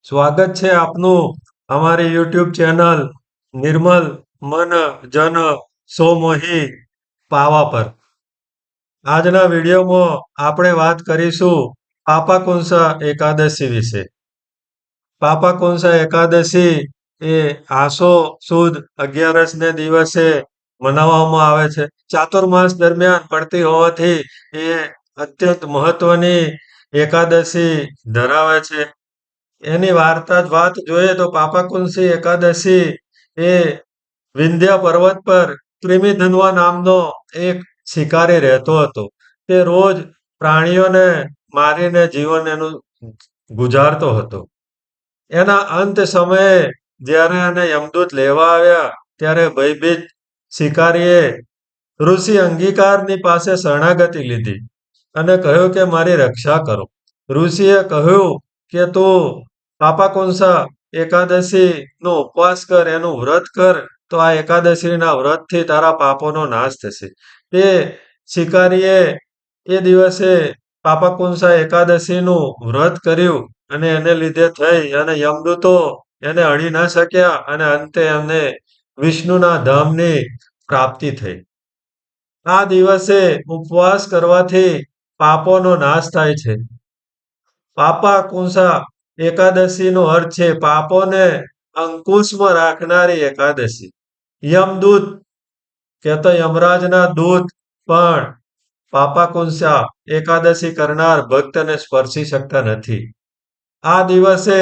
સ્વાગત છે આપનું અમારી યુટ્યુબ ચેનલ નિર્મલ મન જન સોમોહી પાવા પર. આજના વિડીયોમાં આપણે વાત કરીશું પાપાકુંસા એકાદશી વિશે. પાપાકુંસા એકાદશી એ આસો સુદ 11ને દિવસે મનાવવામાં આવે છે. ચાતુર્માસ દરમિયાન પડતી હોવાથી એ અત્યંત મહત્વની એકાદશી ધરાવે છે. એની વાત જોઈએ તો પાપાકુંસી એકાદશી એ વિંધ્ય પર્વત પર ત્રિમિધન્વા નામનો એક શિકારી રહેતો હતો. તે રોજ પ્રાણીઓને મારીને જીવન એનું ગુજારતો હતો. એના અંત સમયે જ્યારે એને યમદૂત લેવા આવ્યા ત્યારે ભયભીત શિકારીએ ઋષિ અંગિકારની પાસે શરણાગતિ લીધી અને કહ્યું કે મારી રક્ષા કરો. ઋષિએ કહ્યું કે તું પાપાકુંસા એકાદશીનો ઉપવાસ કર, એનું વ્રત કર, તો આ એકાદશીના વ્રતથી તારા પાપોનો નાશ થશે. તે શિકારીએ એ દિવસે પાપાકુંસા એકાદશીનું વ્રત કર્યું અને એને લીધે થઈ અને યમદૂતો એને અડી ન શક્યા અને અંતે એમને વિષ્ણુના ધામની પ્રાપ્તિ થઈ. આ દિવસે ઉપવાસ કરવાથી પાપોનો નાશ થાય છે. પાપાકુંસા એકાદશીનો અર્થ છે પાપોને અંકુશમાં રાખનારી એકાદશી. યમદૂત કહેતો યમરાજના દૂત પણ પાપાકુંસા એકાદશી કરનાર ભક્તને સ્પર્શી શકતા નથી. આ દિવસે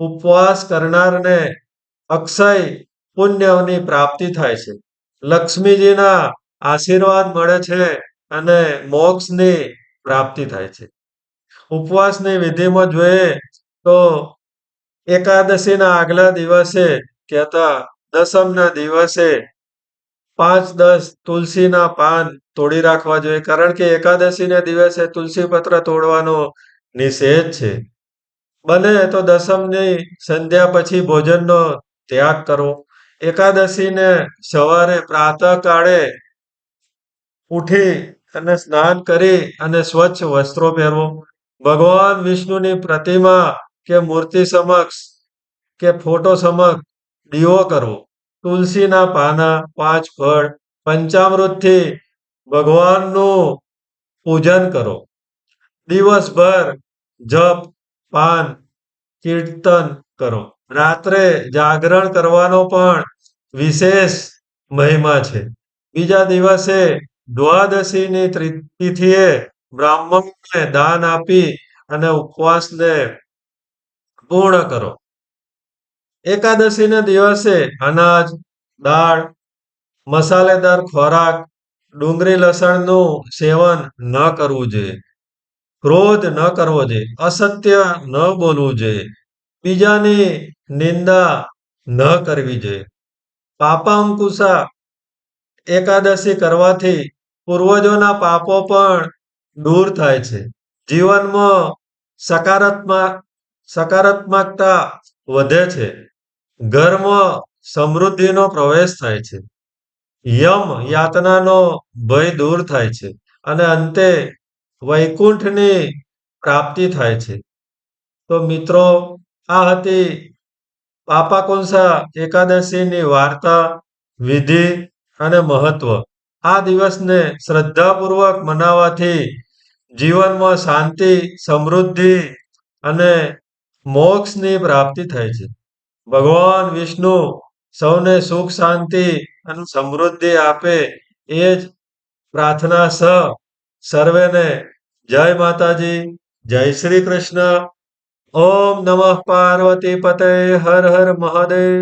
ઉપવાસ કરનારને અક્ષય પુણ્યની પ્રાપ્તિ થાય છે. લક્ષ્મીજીના આશીર્વાદ મળે છે અને મોક્ષની પ્રાપ્તિ થાય છે. ઉપવાસની વિધિમાં જોઈએ તો એકાદશીના આગલા દિવસે કહેતા દસમના દિવસે 5-10 તુલસીના પાન તોડી રાખવા જોઈએ, કારણ કે એકાદશીના દિવસે તુલસી પત્ર તોડવાનો નિષેધ છે. બને તો દસમની સંધ્યા પછી ભોજનનો ત્યાગ કરો. એકાદશીને સવારે પ્રાતઃકાળે ઉઠી અને સ્નાન કરી અને સ્વચ્છ વસ્ત્રો પહેરવો. ભગવાન વિષ્ણુની પ્રતિમા કે મૂર્તિ સમક્ષ કે ફોટો સમક્ષ દીવો કરવો. તુલસીના પાના, 5 ફળ, પંચામૃતથી ભગવાનનું પૂજન કરો. દિવસભર જપ, પાન, કીર્તન કરો. રાત્રે જાગરણ કરવાનો પણ વિશેષ મહિમા છે. બીજા દિવસે દ્વાદશીની તિથિએ બ્રાહ્મણને દાન આપી અને ઉપવાસને પૂર્ણ કરો. એકાદશીના દિવસે અનાજ, દાળ, મસાલેદાર ખોરાક, ડુંગળી લસણનું સેવન ન કરવું જોઈએ. ક્રોધ ન કરવો જોઈએ. અસત્ય ન બોલવું જોઈએ. બીજાની નિંદા ન કરવી જોઈએ. પાપાંકુશા એકાદશી કરવાથી પૂર્વજોના પાપો પણ દૂર થાય છે. જીવનમાં સકારાત્મકતા વધે છે. ઘરમાં સમૃદ્ધિનો પ્રવેશ થાય છે. યમ યાતનાનો ભય દૂર થાય છે અને અંતે વૈકુંઠની પ્રાપ્તિ થાય છે. તો મિત્રો, આ હતી પાપાકુંસા એકાદશીની વાર્તા, વિધિ અને મહત્વ. આ દિવસને શ્રદ્ધાપૂર્વક મનાવવાથી જીવનમાં શાંતિ, સમૃદ્ધિ અને મોક્ષની પ્રાપ્તિ થાય છે. ભગવાન વિષ્ણુ સૌને સુખ, શાંતિ અને સમૃદ્ધિ આપે એ જ પ્રાર્થના સર્વેને. જય માતાજી, જય શ્રી કૃષ્ણ. ઓમ નમઃ પાર્વતી પતય, હર હર મહાદેવ.